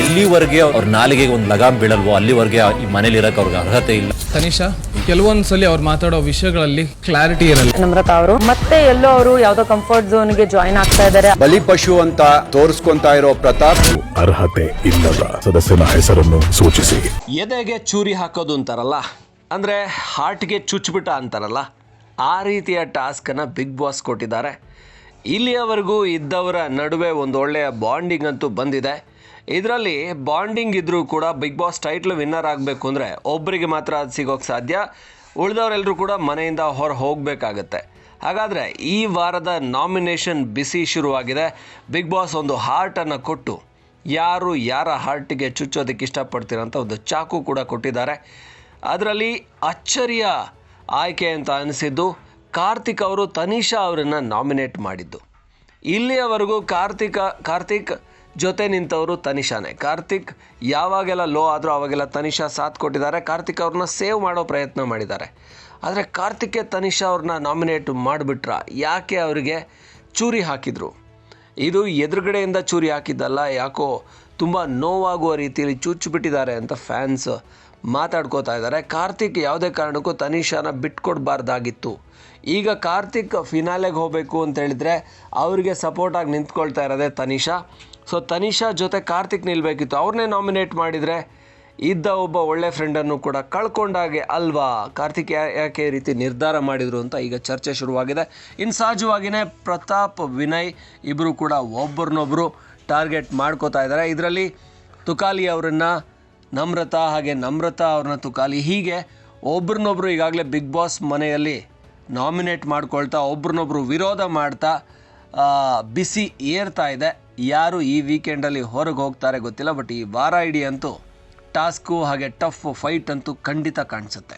ಎಲ್ಲಿವರೆಗೆ ಅವ್ರ ನಾಲಿಗೆಗೆ ಒಂದು ಲಗಾಮ್ ಬೀಳಲ್ವೋ ಅಲ್ಲಿವರೆಗೆ ಈ ಮನೇಲಿ ಇರಕ್ಕೆ ಅವ್ರಿಗೆ ಅರ್ಹತೆ ಇಲ್ಲ. ತನಿಷಾ ಕೆಲವೊಂದ್ಸಲಿ ಅವ್ರು ಮಾತಾಡೋ ವಿಷಯಗಳಲ್ಲಿ ಕ್ಲಾರಿಟಿ ಇರಲ್ಲ. ನಮ್ರತಾ ಅವರು ಮತ್ತೆ ಎಲ್ಲೋ ಅವರು ಯಾವ್ದೋ ಕಂಫರ್ಟ್ ಝೋನ್ಗೆ ಜಾಯಿನ್ ಆಗ್ತಾ ಇದ್ದಾರೆ. ಬಲಿಪಶು ಅಂತ ತೋರಿಸ್ಕೊಂತಾ ಇರೋ ಪ್ರತಾಪ್ ಅರ್ಹತೆ ಇಲ್ಲದ ಸದಸ್ಯನ ಹೆಸರನ್ನು ಸೂಚಿಸಿ. ಎದೆಗೆ ಚೂರಿ ಹಾಕೋದು ಅಂತಾರಲ್ಲ, ಅಂದರೆ ಹಾರ್ಟ್ಗೆ ಚುಚ್ಚಿಬಿಟ್ಟ ಅಂತಾರಲ್ಲ, ಆ ರೀತಿಯ ಟಾಸ್ಕನ್ನು ಬಿಗ್ ಬಾಸ್ ಕೊಟ್ಟಿದ್ದಾರೆ. ಇಲ್ಲಿಯವರೆಗೂ ಇದ್ದವರ ನಡುವೆ ಒಂದು ಒಳ್ಳೆಯ ಬಾಂಡಿಂಗ್ ಅಂತೂ ಬಂದಿದೆ. ಇದರಲ್ಲಿ ಬಾಂಡಿಂಗ್ ಇದ್ದರೂ ಕೂಡ ಬಿಗ್ ಬಾಸ್ ಟೈಟ್ಲ್ ವಿನ್ನರ್ ಆಗಬೇಕು ಅಂದರೆ ಒಬ್ಬರಿಗೆ ಮಾತ್ರ ಅದು ಸಿಗೋಕ್ಕೆ ಸಾಧ್ಯ, ಉಳಿದವರೆಲ್ಲರೂ ಕೂಡ ಮನೆಯಿಂದ ಹೊರ ಹೋಗಬೇಕಾಗತ್ತೆ. ಹಾಗಾದರೆ ಈ ವಾರದ ನಾಮಿನೇಷನ್ ಬಿಸಿ ಶುರುವಾಗಿದೆ. ಬಿಗ್ ಬಾಸ್ ಒಂದು ಹಾರ್ಟನ್ನು ಕೊಟ್ಟು ಯಾರು ಯಾರ ಹಾರ್ಟಿಗೆ ಚುಚ್ಚೋದಕ್ಕೆ ಇಷ್ಟಪಡ್ತೀರಂತ ಒಂದು ಚಾಕು ಕೂಡ ಕೊಟ್ಟಿದ್ದಾರೆ. ಅದರಲ್ಲಿ ಅಚ್ಚರಿಯ ಆಯ್ಕೆ ಅಂತ ಅನಿಸಿದ್ದು ಕಾರ್ತಿಕ್ ಅವರು ತನಿಷಾ ಅವರನ್ನು ನಾಮಿನೇಟ್ ಮಾಡಿದ್ದು. ಇಲ್ಲಿಯವರೆಗೂ ಕಾರ್ತಿಕ್ ಜೊತೆ ನಿಂತವರು ತನಿಷಾನೇ. ಕಾರ್ತಿಕ್ ಯಾವಾಗೆಲ್ಲ ಲೋ ಆದರೂ ಆವಾಗೆಲ್ಲ ತನಿಷಾ ಸಾಥ್ ಕೊಟ್ಟಿದ್ದಾರೆ. ಕಾರ್ತಿಕ್ ಅವ್ರನ್ನ ಸೇವ್ ಮಾಡೋ ಪ್ರಯತ್ನ ಮಾಡಿದ್ದಾರೆ. ಆದರೆ ಕಾರ್ತಿಕ್ಗೆ ತನಿಷಾ ಅವ್ರನ್ನ ನಾಮಿನೇಟ್ ಮಾಡಿಬಿಟ್ರ, ಯಾಕೆ ಅವರಿಗೆ ಚೂರಿ ಹಾಕಿದರು? ಇದು ಎದುರುಗಡೆಯಿಂದ ಚೂರಿ ಹಾಕಿದ್ದಲ್ಲ, ಯಾಕೋ ತುಂಬ ನೋವಾಗುವ ರೀತಿಯಲ್ಲಿ ಚುಚ್ಚಿಬಿಟ್ಟಿದ್ದಾರೆ ಅಂತ ಫ್ಯಾನ್ಸ್ ಮಾತಾಡ್ಕೋತಾ ಇದ್ದಾರೆ. ಕಾರ್ತಿಕ್ ಯಾವುದೇ ಕಾರಣಕ್ಕೂ ತನಿಷಾನ ಬಿಟ್ಕೊಡ್ಬಾರ್ದಾಗಿತ್ತು. ಈಗ ಕಾರ್ತಿಕ್ ಫಿನಾಲೆಗೆ ಹೋಗಬೇಕು ಅಂತ ಹೇಳಿದರೆ ಅವರಿಗೆ ಸಪೋರ್ಟಾಗಿ ನಿಂತ್ಕೊಳ್ತಾ ಇರೋದೇ ತನಿಷಾ. ಸೊ ತನಿಷಾ ಜೊತೆ ಕಾರ್ತಿಕ್ ನಿಲ್ಲಬೇಕಿತ್ತು. ಅವ್ರನ್ನೇ ನಾಮಿನೇಟ್ ಮಾಡಿದರೆ ಇದ್ದ ಒಬ್ಬ ಒಳ್ಳೆ ಫ್ರೆಂಡನ್ನು ಕೂಡ ಕಳ್ಕೊಂಡಾಗೆ ಅಲ್ವಾ? ಕಾರ್ತಿಕ್ ಯಾಕೆ ಈ ರೀತಿ ನಿರ್ಧಾರ ಮಾಡಿದರು ಅಂತ ಈಗ ಚರ್ಚೆ ಶುರುವಾಗಿದೆ. ಇನ್ನು ಸಹಜವಾಗಿಯೇ ಪ್ರತಾಪ್, ವಿನಯ್ ಇಬ್ಬರು ಕೂಡ ಒಬ್ಬರನ್ನೊಬ್ಬರು ಟಾರ್ಗೆಟ್ ಮಾಡ್ಕೋತಾ ಇದ್ದಾರೆ. ಇದರಲ್ಲಿ ತುಕಾಲಿ ಅವರನ್ನು ನಮ್ರತಾ, ಹಾಗೆ ನಮ್ರತಾ ಅವ್ರನ್ನ ತುಕಾಲಿ, ಹೀಗೆ ಒಬ್ರನ್ನೊಬ್ರು ಈಗಾಗಲೇ ಬಿಗ್ ಬಾಸ್ ಮನೆಯಲ್ಲಿ ನಾಮಿನೇಟ್ ಮಾಡ್ಕೊಳ್ತಾ ಒಬ್ರನ್ನೊಬ್ರು ವಿರೋಧ ಮಾಡ್ತಾ ಬಿಸಿ ಏರ್ತಾ ಇದೆ. ಯಾರು ಈ ವೀಕೆಂಡಲ್ಲಿ ಹೊರಗೆ ಹೋಗ್ತಾರೆ ಗೊತ್ತಿಲ್ಲ, ಬಟ್ ಈ ವಾರ ಇಡೀ ಅಂತೂ ಟಾಸ್ಕು ಹಾಗೆ ಟಫ್ ಫೈಟ್ ಅಂತೂ ಖಂಡಿತ ಕಾಣಿಸುತ್ತೆ.